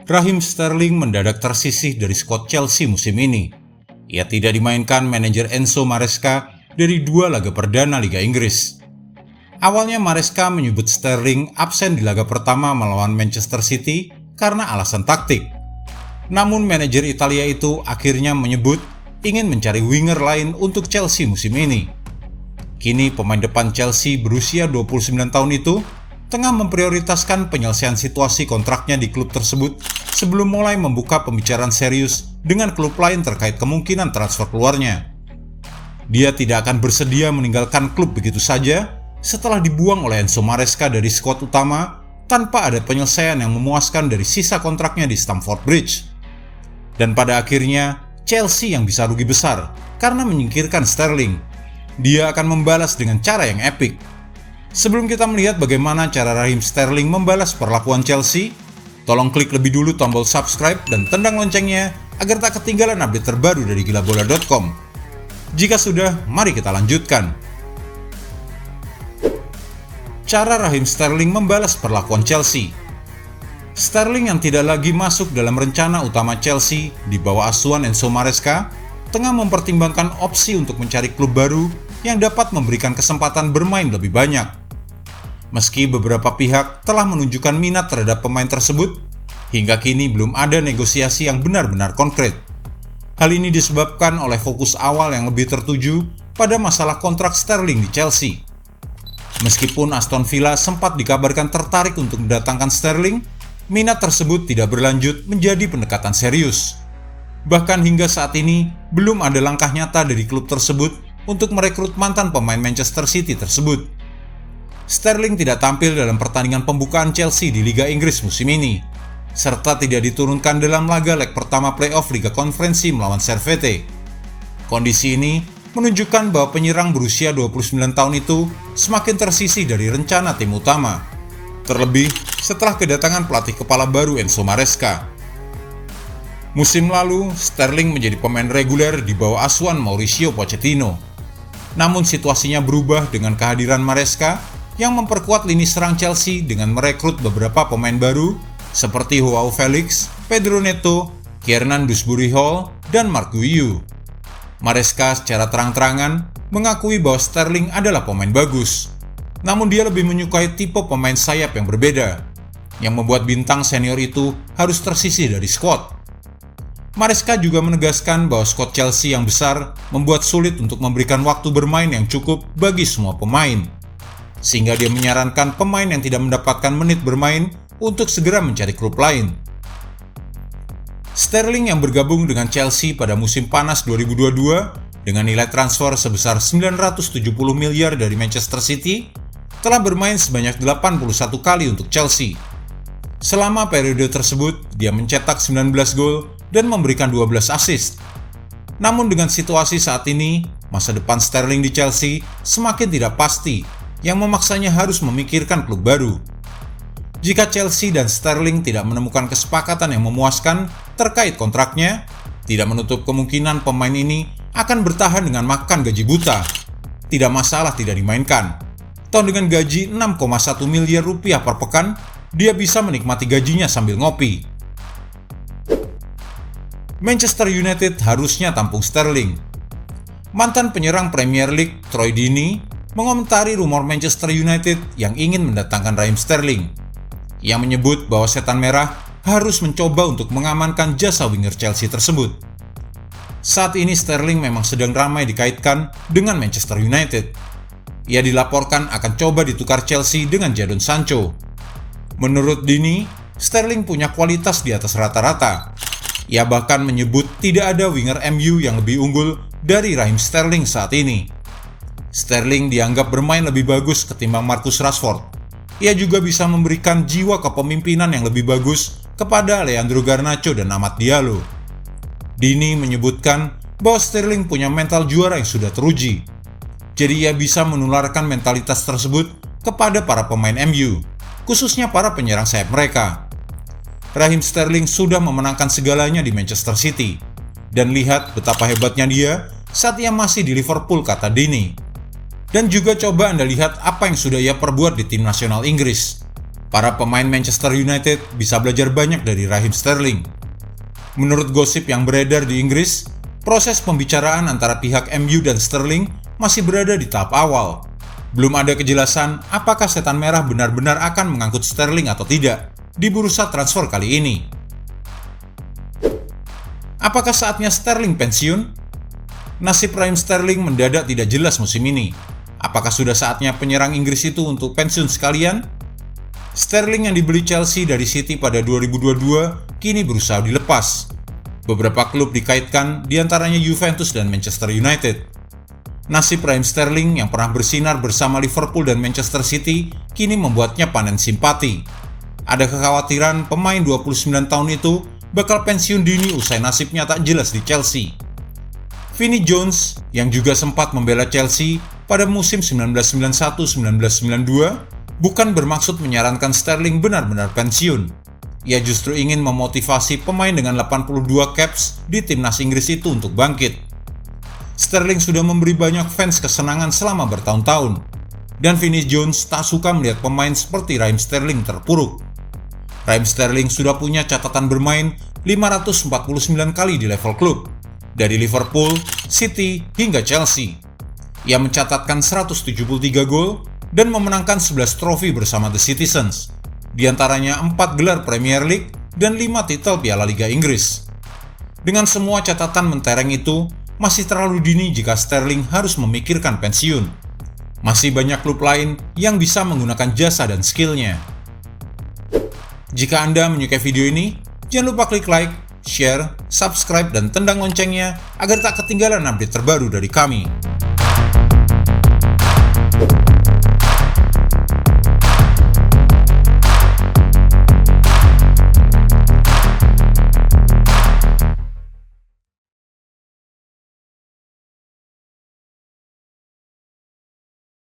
Raheem Sterling mendadak tersisih dari skuad Chelsea musim ini. Ia tidak dimainkan manajer Enzo Maresca dari 2 laga perdana Liga Inggris. Awalnya Maresca menyebut Sterling absen di laga pertama melawan Manchester City karena alasan taktik. Namun manajer Italia itu akhirnya menyebut ingin mencari winger lain untuk Chelsea musim ini. Kini pemain depan Chelsea berusia 29 tahun itu tengah memprioritaskan penyelesaian situasi kontraknya di klub tersebut sebelum mulai membuka pembicaraan serius dengan klub lain terkait kemungkinan transfer keluarnya. Dia tidak akan bersedia meninggalkan klub begitu saja setelah dibuang oleh Enzo Maresca dari skuad utama tanpa ada penyelesaian yang memuaskan dari sisa kontraknya di Stamford Bridge. Dan pada akhirnya Chelsea yang bisa rugi besar karena menyingkirkan Sterling. Dia akan membalas dengan cara yang epik. Sebelum kita melihat bagaimana cara Raheem Sterling membalas perlakuan Chelsea, tolong klik lebih dulu tombol subscribe dan tendang loncengnya agar tak ketinggalan update terbaru dari gilabola.com. Jika sudah, mari kita lanjutkan. Cara Raheem Sterling membalas perlakuan Chelsea. Sterling yang tidak lagi masuk dalam rencana utama Chelsea di bawah asuhan Enzo Maresca tengah mempertimbangkan opsi untuk mencari klub baru yang dapat memberikan kesempatan bermain lebih banyak. Meski beberapa pihak telah menunjukkan minat terhadap pemain tersebut, hingga kini belum ada negosiasi yang benar-benar konkret. Hal ini disebabkan oleh fokus awal yang lebih tertuju pada masalah kontrak Sterling di Chelsea. Meskipun Aston Villa sempat dikabarkan tertarik untuk mendatangkan Sterling, minat tersebut tidak berlanjut menjadi pendekatan serius. Bahkan hingga saat ini, belum ada langkah nyata dari klub tersebut untuk merekrut mantan pemain Manchester City tersebut. Sterling tidak tampil dalam pertandingan pembukaan Chelsea di Liga Inggris musim ini, serta tidak diturunkan dalam laga leg pertama playoff Liga Konferensi melawan Servette. Kondisi ini menunjukkan bahwa penyerang berusia 29 tahun itu semakin tersisih dari rencana tim utama. Terlebih setelah kedatangan pelatih kepala baru Enzo Maresca. Musim lalu, Sterling menjadi pemain reguler di bawah asuhan Mauricio Pochettino. Namun situasinya berubah dengan kehadiran Maresca yang memperkuat lini serang Chelsea dengan merekrut beberapa pemain baru seperti Joao Felix, Pedro Neto, Kiernan Dewsbury Hall, dan Marc Guiu. Maresca secara terang-terangan mengakui bahwa Sterling adalah pemain bagus. Namun dia lebih menyukai tipe pemain sayap yang berbeda, yang membuat bintang senior itu harus tersisih dari skuad. Maresca juga menegaskan bahwa skuad Chelsea yang besar membuat sulit untuk memberikan waktu bermain yang cukup bagi semua pemain, sehingga dia menyarankan pemain yang tidak mendapatkan menit bermain untuk segera mencari klub lain. Sterling yang bergabung dengan Chelsea pada musim panas 2022 dengan nilai transfer sebesar 970 miliar dari Manchester City, telah bermain sebanyak 81 kali untuk Chelsea. Selama periode tersebut, dia mencetak 19 gol dan memberikan 12 assist. Namun dengan situasi saat ini, masa depan Sterling di Chelsea semakin tidak pasti, yang memaksanya harus memikirkan klub baru. Jika Chelsea dan Sterling tidak menemukan kesepakatan yang memuaskan terkait kontraknya, tidak menutup kemungkinan pemain ini akan bertahan dengan makan gaji buta. Tidak masalah tidak dimainkan. Toh dengan gaji 6,1 miliar rupiah per pekan, dia bisa menikmati gajinya sambil ngopi. Manchester United harusnya tampung Sterling. Mantan penyerang Premier League Troy Deeney mengomentari rumor Manchester United yang ingin mendatangkan Raheem Sterling. Ia menyebut bahwa Setan Merah harus mencoba untuk mengamankan jasa winger Chelsea tersebut. Saat ini Sterling memang sedang ramai dikaitkan dengan Manchester United. Ia dilaporkan akan coba ditukar Chelsea dengan Jadon Sancho. Menurut Deeney, Sterling punya kualitas di atas rata-rata. Ia bahkan menyebut tidak ada winger MU yang lebih unggul dari Raheem Sterling saat ini. Sterling dianggap bermain lebih bagus ketimbang Marcus Rashford. Ia juga bisa memberikan jiwa kepemimpinan yang lebih bagus kepada Leandro Garnacho dan Amad Diallo. Deeney menyebutkan bahwa Sterling punya mental juara yang sudah teruji. Jadi ia bisa menularkan mentalitas tersebut kepada para pemain MU, khususnya para penyerang sayap mereka. Raheem Sterling sudah memenangkan segalanya di Manchester City. Dan lihat betapa hebatnya dia saat ia masih di Liverpool, kata Deeney. Dan juga coba Anda lihat apa yang sudah ia perbuat di tim nasional Inggris. Para pemain Manchester United bisa belajar banyak dari Raheem Sterling. Menurut gosip yang beredar di Inggris, proses pembicaraan antara pihak MU dan Sterling masih berada di tahap awal. Belum ada kejelasan apakah Setan Merah benar-benar akan mengangkut Sterling atau tidak di bursa transfer kali ini. Apakah saatnya Sterling pensiun? Nasib Raheem Sterling mendadak tidak jelas musim ini. Apakah sudah saatnya penyerang Inggris itu untuk pensiun sekalian? Sterling yang dibeli Chelsea dari City pada 2022 kini berusaha dilepas. Beberapa klub dikaitkan, diantaranya Juventus dan Manchester United. Nasib Raheem Sterling yang pernah bersinar bersama Liverpool dan Manchester City kini membuatnya panen simpati. Ada kekhawatiran pemain 29 tahun itu bakal pensiun dini usai nasibnya tak jelas di Chelsea. Vinnie Jones yang juga sempat membela Chelsea pada musim 1991-1992 bukan bermaksud menyarankan Sterling benar-benar pensiun. Ia justru ingin memotivasi pemain dengan 82 caps di timnas Inggris itu untuk bangkit. Sterling sudah memberi banyak fans kesenangan selama bertahun-tahun, dan Vinnie Jones tak suka melihat pemain seperti Raheem Sterling terpuruk. Raheem Sterling sudah punya catatan bermain 549 kali di level klub, dari Liverpool, City, hingga Chelsea. Ia mencatatkan 173 gol dan memenangkan 11 trofi bersama The Citizens, diantaranya 4 gelar Premier League dan 5 titel Piala Liga Inggris. Dengan semua catatan mentereng itu, masih terlalu dini jika Sterling harus memikirkan pensiun. Masih banyak klub lain yang bisa menggunakan jasa dan skillnya. Jika Anda menyukai video ini, jangan lupa klik like, share, subscribe, dan tendang loncengnya agar tak ketinggalan update terbaru dari kami.